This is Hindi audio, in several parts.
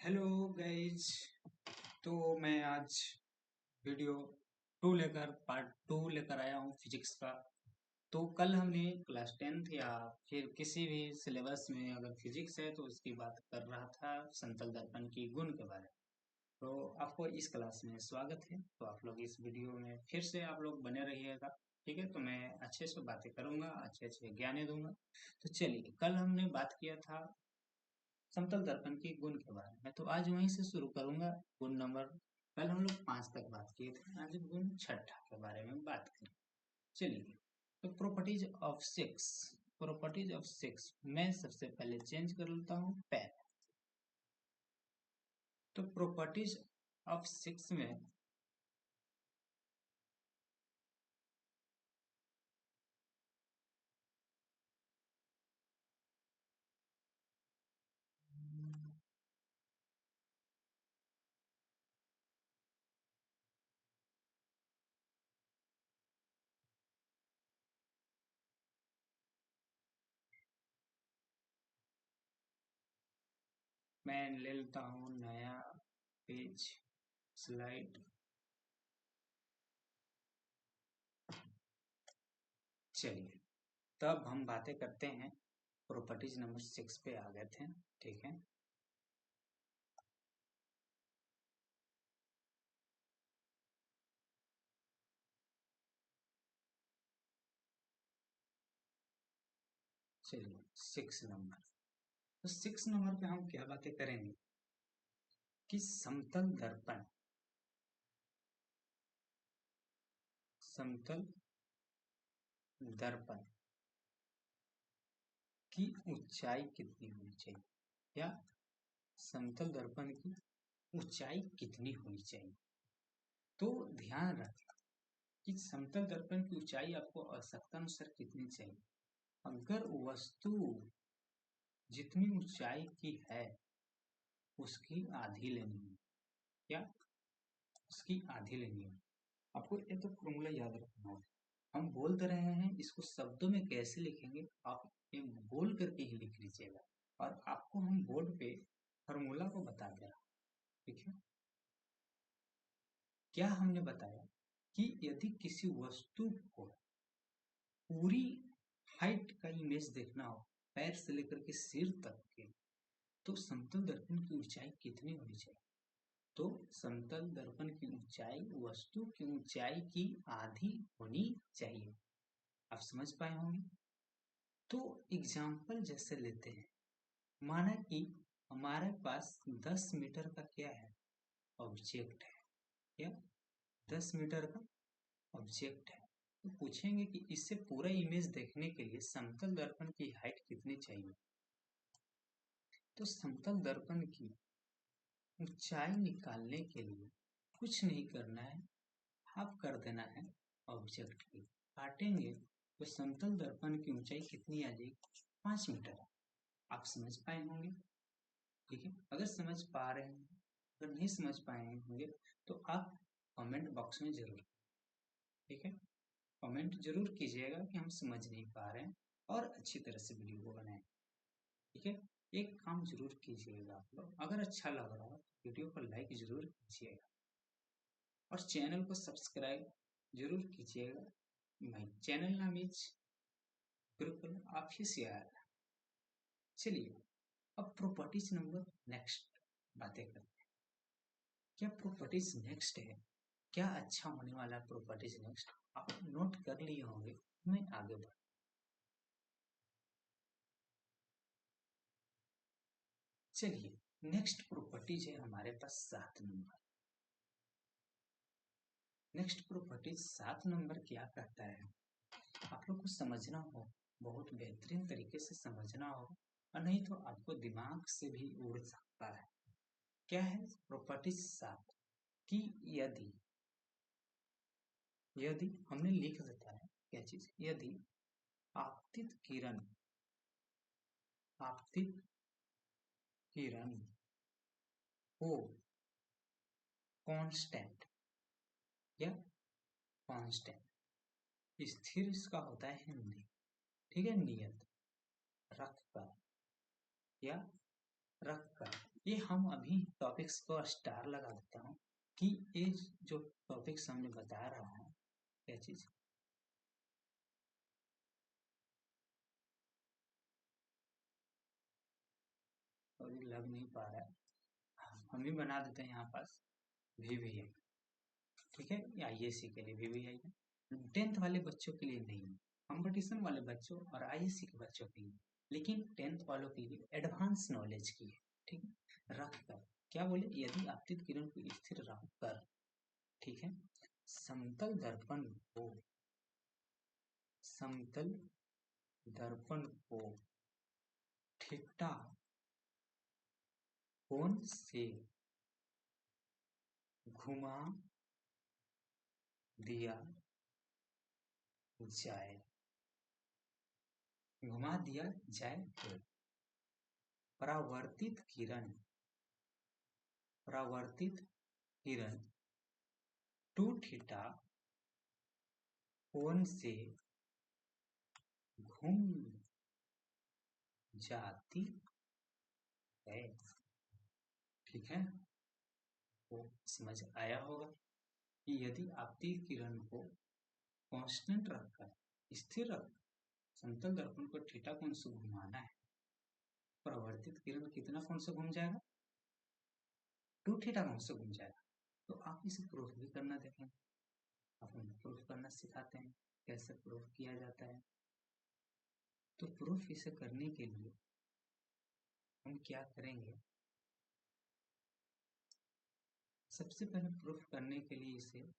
Hello guys. तो मैं आज वीडियो पार्ट टू लेकर आया हूँ फिजिक्स का। तो कल हमने क्लास 10th या फिर किसी भी सिलेबस में अगर फिजिक्स है तो उसकी बात कर रहा था, समतल दर्पण की गुण के बारे में। तो आपको इस क्लास में स्वागत है। तो आप लोग इस वीडियो में फिर से आप लोग बने रहिएगा। ठीक है, तो मैं अच्छे से बातें करूंगा, अच्छे अच्छे ज्ञान दूंगा। तो चलिए, कल हमने बात किया था समतल दर्पण की गुण के बारे में, तो आज वहीं से शुरू करूंगा। गुण नंबर, कल हम लोग 5 तक बात किए थे, आज गुण छठा के बारे में बात करें। चलिए, तो प्रॉपर्टीज ऑफ सिक्स मैं सबसे पहले चेंज कर लेता हूँ पेन। तो प्रॉपर्टीज ऑफ सिक्स में मैं ले लेता हूँ नया पेज, स्लाइड। चलिए, तब हम बातें करते हैं, प्रॉपर्टीज नंबर 6 पे आ गए थे। ठीक है, चलिए 6 नंबर। तो 6 नंबर पे हम क्या बातें करेंगे कि समतल दर्पण की ऊंचाई कितनी होनी चाहिए, या समतल दर्पण की ऊंचाई कितनी होनी चाहिए। तो ध्यान रखें कि समतल दर्पण की ऊंचाई आपको आवश्यकता अनुसार कितनी चाहिए। अगर वस्तु जितनी ऊंचाई की है उसकी आधी लेनी है, या उसकी आधी लेनी है। आपको ये तो फॉर्मूला याद रखना है। हम बोल तो रहे हैं, इसको शब्दों में कैसे लिखेंगे आप ये बोल करके ही लिख लीजिएगा, और आपको हम बोर्ड पे फॉर्मूला को बता दे रहा। ठीक है, क्या हमने बताया कि यदि किसी वस्तु को पूरी हाइट का इमेज देखना हो, पैर से लेकर के सिर तक के, तो समतल दर्पण की ऊंचाई कितनी होनी चाहिए। तो समतल दर्पण की ऊंचाई वस्तु की ऊंचाई की आधी होनी चाहिए। आप समझ पाए होंगे। तो एग्जाम्पल जैसे लेते हैं, माना कि हमारे पास 10 मीटर का क्या है, ऑब्जेक्ट है, या 10 मीटर का ऑब्जेक्ट है। तो पूछेंगे कि इससे पूरा इमेज देखने के लिए समतल दर्पण की हाइट कितनी चाहिए। तो समतल दर्पण की ऊंचाई निकालने के लिए कुछ नहीं करना है, हाफ कर देना है ऑब्जेक्ट की, काटेंगे तो समतल दर्पण की ऊंचाई कितनी आ जाएगी, 5 मीटर। आप समझ पाए होंगे। ठीक है, अगर समझ पा रहे हैं, अगर नहीं समझ पाए होंगे तो आप कमेंट बॉक्स में जरूर, ठीक है, कमेंट जरूर कीजिएगा कि हम समझ नहीं पा रहे हैं, और अच्छी तरह से वीडियो को बनाएं। ठीक है, एक काम जरूर कीजिएगा आप लोग, अगर अच्छा लग रहा हो तो वीडियो को लाइक जरूर कीजिएगा, और चैनल को सब्सक्राइब जरूर कीजिएगा। माय चैनल नाम इज गुरुकुल ऑफिशियल। चलिए, अब प्रॉपर्टीज नंबर नेक्स्ट बातें करते हैं। क्या प्रॉपर्टीज नेक्स्ट है, क्या अच्छा होने वाला है प्रॉपर्टीज नेक्स्ट, आप नोट कर लिए होंगे। मैं आगे बढ़, चलिए नेक्स्ट प्रॉपर्टीज है हमारे पास 7 नंबर। नेक्स्ट प्रॉपर्टीज 7 नंबर क्या कहता है, आप लोग को समझना हो, बहुत बेहतरीन तरीके से समझना हो, और नहीं तो आपको दिमाग से भी उड़ सकता है। क्या है प्रॉपर्टीज 7 कि यदि यदि हमने लिख देता है क्या चीज, यदि आपतित किरण आपतित किरण को कांस्टेंट, या कांस्टेंट स्थिर इसका होता है हिंदी, ठीक है, नियत रख कर, या रख कर ये हम अभी टॉपिक्स को स्टार लगा देता हूँ कि ये जो टॉपिक्स हमने बता रहा है क्या चीज और ये लग नहीं पा रहा है। हम भी बना देते हैं यहाँ पास VVI, ठीक है, IAC के लिए VVI है, 10th वाले बच्चों के लिए नहीं है, कंपटीशन वाले बच्चों और IAC के बच्चों के लिए, लेकिन 10th वालों के लिए एडवांस नॉलेज की है, ठीक है, रख कर क्या बोले, यदि आपतित किरण को स्थिर रख कर, ठीक है, समतल दर्पण को समतल दर्पण को थीटा कोण से घुमा दिया जाए, घुमा दिया जाए तो परावर्तित किरण 2 थीटा कोण से घूम जाती है, ठीक है। तो समझ आया होगा कि यदि आपतित किरण को कांस्टेंट रखकर, स्थिर रख समतल दर्पण को थीटा कोण से घुमाना है, परावर्तित किरण कितना कोण से घूम जाएगा, 2 थीटा कोण से घूम जाएगा। तो आप इसे प्रूफ भी करना देखें, अपन प्रूफ करना सिखाते हैं कैसे प्रूफ किया जाता है। तो प्रूफ इसे करने के लिए हम क्या करेंगे, सबसे पहले प्रूफ करने के लिए इसे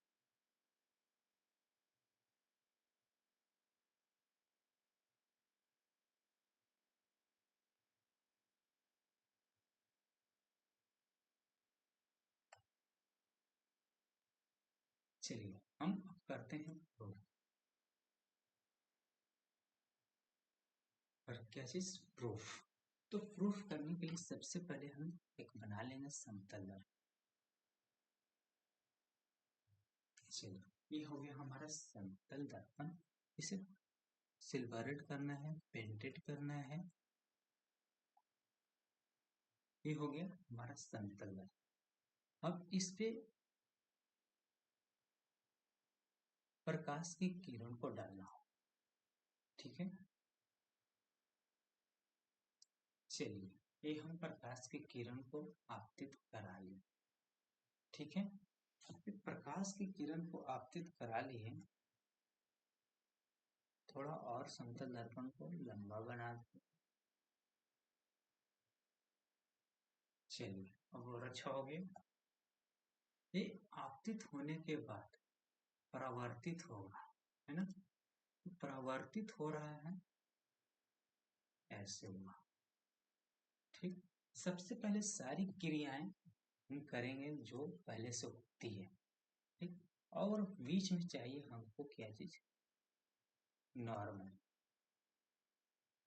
चलिए हम करते हैं प्रूफ। और क्या चीज प्रूफ, तो प्रूफ करने के लिए सबसे पहले हम एक बना लेंगे समतल दर्पण। चलिए ये हो गया हमारा समतल दर्पण, इसे सिल्वरेड करना है, पेंटेड करना है, ये हो गया हमारा समतल दर्पण। अब इस पे प्रकाश की किरण को डालना हो, ठीक है। चलिए ये हम प्रकाश की किरण को आपतित करा लिए, ठीक है। प्रकाश की किरण को आपतित करा लिए, थोड़ा और समतल दर्पण को लंबा बना दे। चलिए अब और अच्छा हो गया। ये आपतित होने के बाद परावर्तित होगा, है ना, परावर्तित हो रहा है ऐसे हुआ, ठीक। सबसे पहले सारी क्रियाएं हम करेंगे जो पहले से होती है, ठीक, और बीच में चाहिए हमको क्या चीज, नॉर्मल,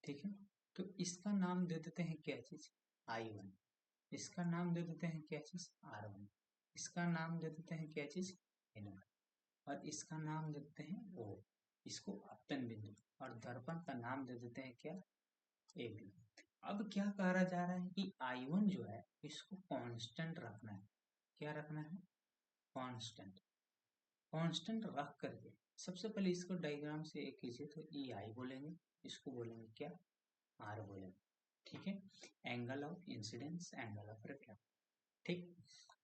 ठीक है। तो इसका नाम दे देते हैं क्या चीज, I1, इसका नाम दे देते हैं क्या चीज, R1, इसका नाम दे देते हैं क्या चीज, N1, और इसका नाम दे देते हैं O, इसको आपतन बिंदु, और दर्पण का नाम दे देते हैं क्या, AB। अब क्या कहा जा रहा है कि I1 जो है इसको कांस्टेंट रखना है, क्या रखना है, कांस्टेंट, कांस्टेंट रख करके सबसे पहले इसको डायग्राम से एक कीजिए, तो EI बोलेंगे, इसको बोलेंगे क्या, R बोलेंगे, ठीक है। Angle of incidence, angle of reflection, ठीक,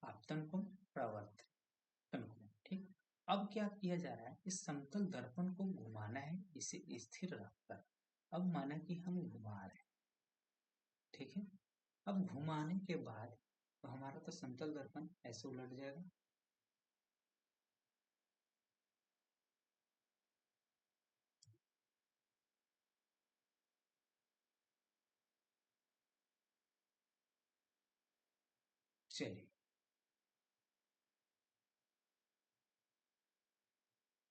आपतन कोण, परावर्तन कोण, ठीक। अब क्या किया जा रहा है, इस समतल दर्पण को घुमाना है, इसे स्थिर रखकर। अब माना कि हम घुमा रहे हैं, ठीक है। अब घुमाने के बाद तो हमारा तो समतल दर्पण ऐसे उलट जाएगा, चलिए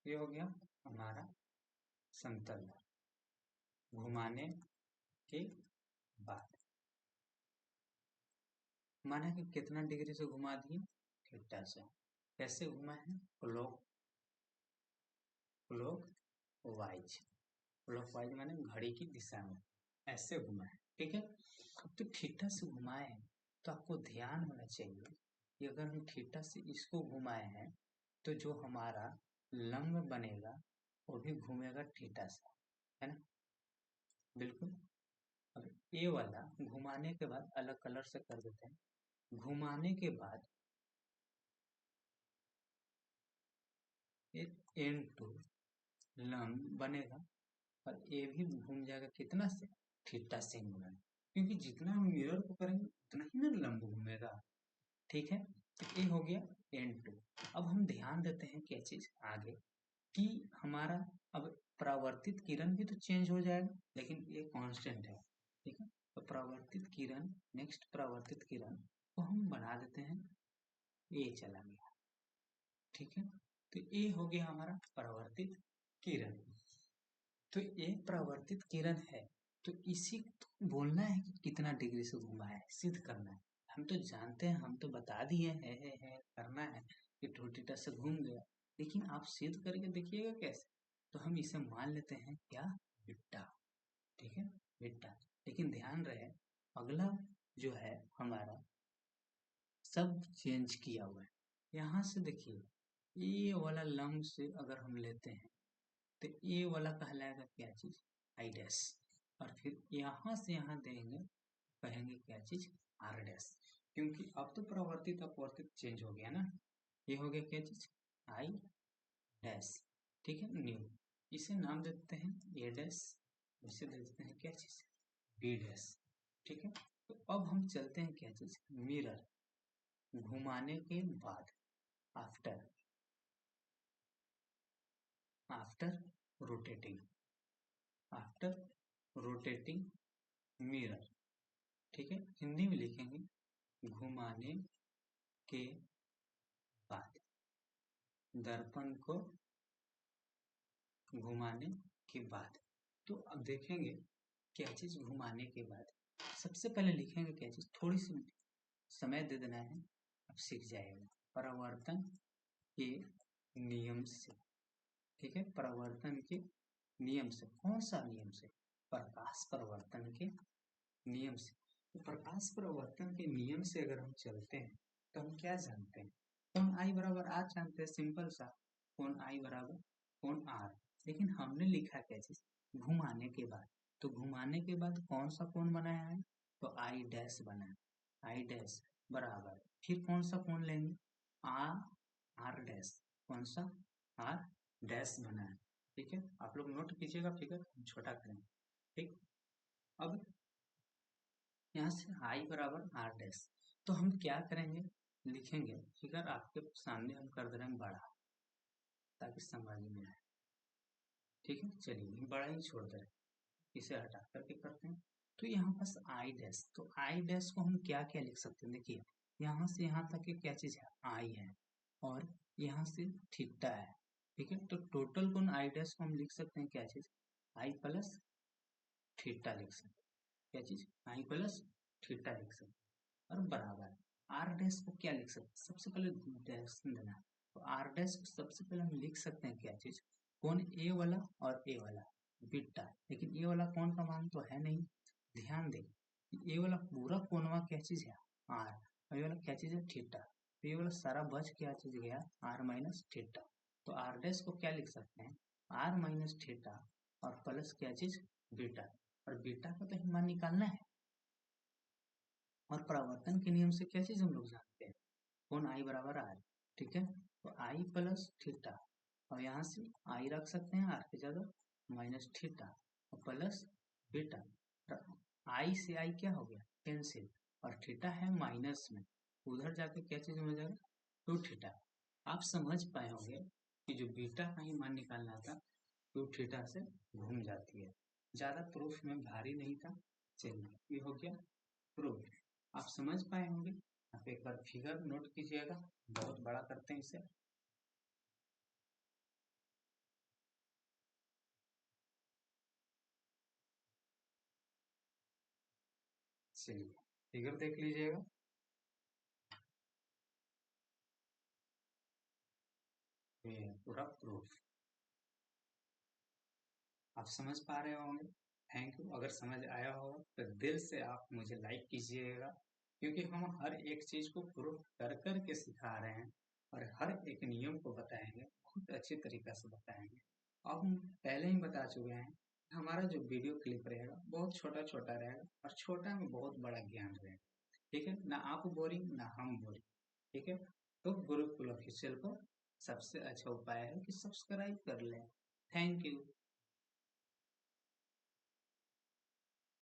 ये हो गया हमारा समतल दर्पण घुमाने के बाद। माना कि कितना डिग्री से घुमा दिए, थीटा से। कैसे घुमा है, clock clock wise, clock wise माने घड़ी की दिशा में ऐसे घुमा है, ठीक है। तो थीटा से घुमाए तो आपको ध्यान होना चाहिए कि अगर हम थीटा से इसको घुमाए हैं तो जो हमारा लंब बनेगा वो भी घूमेगा थीटा से, है ना। बिल्कुल। अब ए वाला घुमाने के बाद अलग कलर से कर देते हैं। घुमाने के बाद एन टू लंब बनेगा और ए भी घूम जाएगा कितना से, थीटा से घूमेगा, क्योंकि जितना हम मिरर को करेंगे उतना ही ना लंब घूमेगा। ठीक है, तो ये हो गया n2। अब हम ध्यान देते हैं क्या चीज आगे कि हमारा अब परावर्तित किरण भी तो चेंज हो जाएगा, लेकिन ये कांस्टेंट है। ठीक है, तो परावर्तित किरण, नेक्स्ट परावर्तित किरण को हम बना देते हैं ए चला गया। ठीक है, तो ये हो गया हमारा परावर्तित किरण। तो ये परावर्तित किरण है, तो इसी तो बोलना है कि कितना डिग्री से घुमा है, सिद्ध करना है। हम तो जानते हैं, हम तो बता दिए है करना है कि थीटा से घूम गया, लेकिन आप सिद्ध करके देखिएगा कैसे। तो हम इसे मान लेते हैं क्या, बीटा। ठीक है, बीटा। लेकिन ध्यान रहे अगला जो है हमारा सब चेंज किया हुआ है। यहाँ से देखिए ये वाला लंब से अगर हम लेते हैं तो ये वाला कहलाएगा क्या चीज, आई डैश। और फिर यहाँ से यहाँ देंगे, कहेंगे क्या चीज, आर डैश। क्योंकि अब तो प्रवर्तित अपवर्तित चेंज हो गया ना, ये हो गया क्या चीज, आई डैश। ठीक है, न्यू। इसे नाम देते हैं ए डैश, इसे दे देते हैं क्या चीज, बी डैश। ठीक है, तो अब हम चलते हैं क्या चीज, मिरर घुमाने के बाद, after after rotating, after rotating mirror. ठीक है, हिंदी में लिखेंगे घुमाने के बाद, दर्पण को घुमाने के बाद। तो अब देखेंगे क्या चीज घुमाने के बाद, सबसे पहले लिखेंगे क्या चीज, थोड़ी सी समय दे देना है, अब सीख जाएगा। परावर्तन के नियम से। ठीक है, परावर्तन के नियम से, कौन सा नियम से, प्रकाश परावर्तन के नियम से। तो प्रकाश परावर्तन के नियम से अगर हम चलते हैं तो हम क्या जानते हैं, कोण आई बराबर आर जानते हैं, सिंपल सा, कोण आई बराबर कोण आर। लेकिन हमने लिखा क्या चीज, घुमाने के बाद। तो घुमाने के बाद कौन सा कोण बनाया है, तो आई डैश बना है, आई डैश बराबर, फिर कौन सा कोण लेंगे, आर, आर डैश, कौन सा, आर डैश बना है। ठीक है, आप लोग नोट कीजिएगा, फिगर छोटा करेंगे। ठीक, अब यहाँ से आई बराबर आर डैश, तो हम क्या करेंगे, लिखेंगे, फिगर आपके सामने हम कर दे रहे हैं बड़ा, ताकि समझ में आए। ठीक है, चलिए बड़ा ही छोड़ दे रहे हैं, इसे हटा करके करते हैं। तो यहाँ पास आई डैश, तो आई डैश को हम क्या क्या लिख सकते हैं, देखिए यहाँ से यहाँ तक के क्या चीज है, आई है, और यहाँ से थीटा है। ठीक है, तो टोटल कोण आई डैश को हम लिख सकते हैं क्या चीज, आई प्लस थीटा लिख सकते हैं, क्या चीज, आई प्लस थीटा लिख सकते हैं, और बराबर आर डैश को क्या लिख सकते हैं, सबसे पहले डैश देना है। तो आर डैश को सबसे पहले हम लिख सकते हैं क्या चीज, कौन ए वाला और ए वाला बीटा। लेकिन ए वाला कौन का मान तो है नहीं, ध्यान दें ए वाला पूरा कोनवा क्या चीज है, आर, और ये वाला क्या चीज है, थीटा। तो ये वाला सारा बच क्या चीज गया, आर माइनस थीटा। तो आर डैश को क्या लिख सकते हैं, आर माइनस थीटा, और प्लस क्या चीज, बीटा। और बीटा का तो मान निकालना है, और परावर्तन के नियम से क्या चीज हम लोग जानते हैं, कौन आई बराबर आर। ठीक है, तो आई प्लस थीटा, और यहाँ से आई रख सकते हैं आर की जगह, माइनस थीटा और प्लस बीटा। आई से आई क्या हो गया, कैंसिल, और थीटा है माइनस में, उधर जाके क्या चीज हो जाएगा, टू थीटा। आप समझ पाए होंगे कि जो बीटा का ही मान निकालना था, टू थीटा से घूम जाती है। ज्यादा प्रूफ में भारी नहीं था, चलिए ये हो गया प्रूफ, आप समझ पाए होंगे। आप एक बार फिगर नोट कीजिएगा, बहुत बड़ा करते हैं इसे। चलिए फिगर देख लीजिएगा, ये पूरा प्रूफ आप समझ पा रहे होंगे। थैंक यू, अगर समझ आया हो तो दिल से आप मुझे लाइक कीजिएगा, क्योंकि हम हर एक चीज को प्रूव कर कर के सिखा रहे हैं और हर एक नियम को बताएंगे, बहुत अच्छे तरीका से बताएंगे। अब हम पहले ही बता चुके हैं, हमारा जो वीडियो क्लिप रहेगा बहुत छोटा छोटा रहेगा और छोटा में बहुत बड़ा ज्ञान रहेगा। ठीक है ना, आप बोरिंग ना हम बोरिंग। ठीक है, तो गुरुकुल ऑफिशियल को सबसे अच्छा उपाय है कि सब्सक्राइब कर लें। Thank you.